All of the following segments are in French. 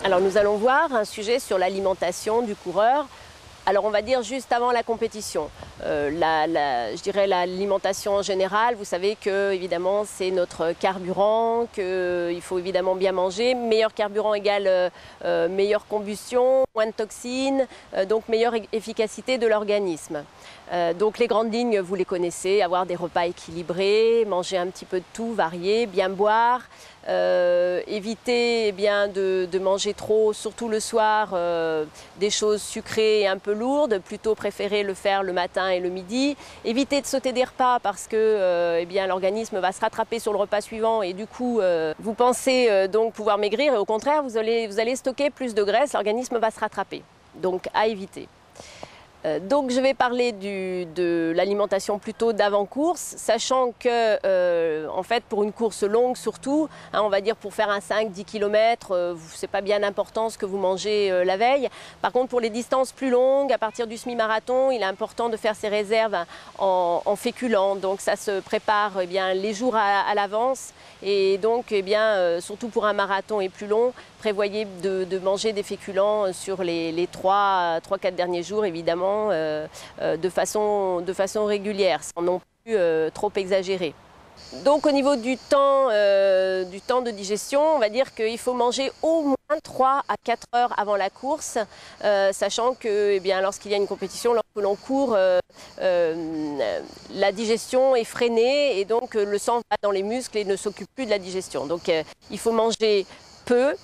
Alors nous allons voir un sujet sur l'alimentation du coureur. Alors on va dire juste avant la compétition. Je dirais l'alimentation en général, vous savez que évidemment c'est notre carburant, qu'il faut évidemment bien manger. Meilleur carburant égale meilleure combustion, moins de toxines, donc meilleure efficacité de l'organisme. Donc les grandes lignes, vous les connaissez, avoir des repas équilibrés, manger un petit peu de tout, varier, bien boire, éviter de manger trop, surtout le soir, des choses sucrées et un peu lourdes, plutôt préférer le faire le matin et le midi. Éviter de sauter des repas parce que l'organisme va se rattraper sur le repas suivant et du coup vous pensez donc pouvoir maigrir et au contraire vous allez stocker plus de graisse, l'organisme va se rattraper. Donc à éviter. Donc je vais parler de l'alimentation plutôt d'avant-course, sachant que en fait pour une course longue surtout, on va dire pour faire un 5-10 km, c'est pas bien important ce que vous mangez la veille. Par contre pour les distances plus longues, à partir du semi-marathon, il est important de faire ses réserves en féculents. Donc ça se prépare les jours à l'avance et donc surtout pour un marathon et plus long, prévoyez de manger des féculents sur les 3-4 derniers jours évidemment. De façon régulière, sans non plus trop exagérer. Donc au niveau du temps de digestion, on va dire qu'il faut manger au moins 3 à 4 heures avant la course, sachant que lorsqu'il y a une compétition, lorsque l'on court, la digestion est freinée et donc le sang va dans les muscles et ne s'occupe plus de la digestion. Donc il faut manger peu,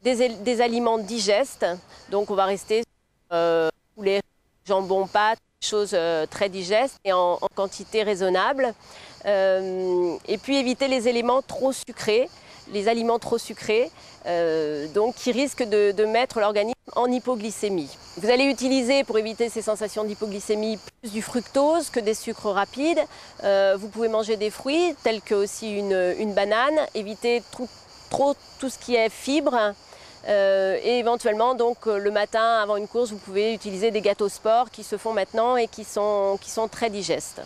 des aliments digestes, donc on va rester sur poulet, jambon, pâtes, choses très digestes et en quantité raisonnable. Et puis éviter les éléments trop sucrés, les aliments trop sucrés, donc qui risquent de mettre l'organisme en hypoglycémie. Vous allez utiliser pour éviter ces sensations d'hypoglycémie plus du fructose que des sucres rapides. Vous pouvez manger des fruits tels que aussi une banane, éviter trop tout ce qui est fibres. Et éventuellement donc le matin avant une course vous pouvez utiliser des gâteaux sport qui se font maintenant et qui sont très digestes.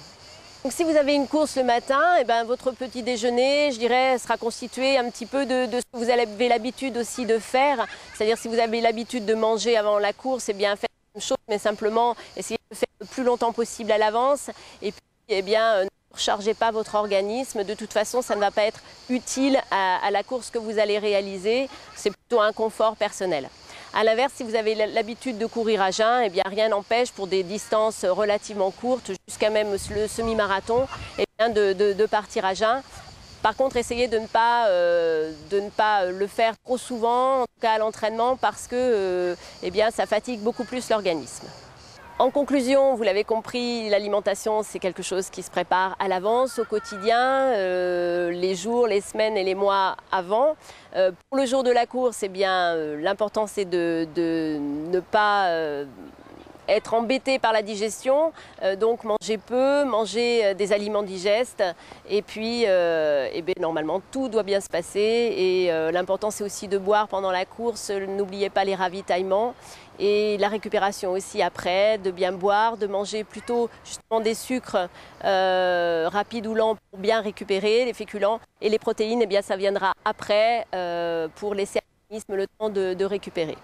Donc si vous avez une course le matin, votre petit déjeuner je dirais sera constitué un petit peu de ce que vous avez l'habitude aussi de faire. C'est-à-dire si vous avez l'habitude de manger avant la course, faites la même chose mais simplement essayez de faire le plus longtemps possible à l'avance et puis ne chargez pas votre organisme, de toute façon ça ne va pas être utile à la course que vous allez réaliser, c'est plutôt un confort personnel. A l'inverse, si vous avez l'habitude de courir à jeun, rien n'empêche pour des distances relativement courtes, jusqu'à même le semi-marathon, de partir à jeun. Par contre, essayez de ne pas le faire trop souvent, en tout cas à l'entraînement, parce que ça fatigue beaucoup plus l'organisme. En conclusion, vous l'avez compris, l'alimentation c'est quelque chose qui se prépare à l'avance, au quotidien, les jours, les semaines et les mois avant. Pour le jour de la course, l'important c'est de ne pas être embêté par la digestion, donc manger peu, manger des aliments digestes et puis normalement tout doit bien se passer et l'important c'est aussi de boire pendant la course, n'oubliez pas les ravitaillements et la récupération aussi après, de bien boire, de manger plutôt justement des sucres rapides ou lents pour bien récupérer, les féculents et les protéines, ça viendra après pour laisser à l'organisme le temps de récupérer.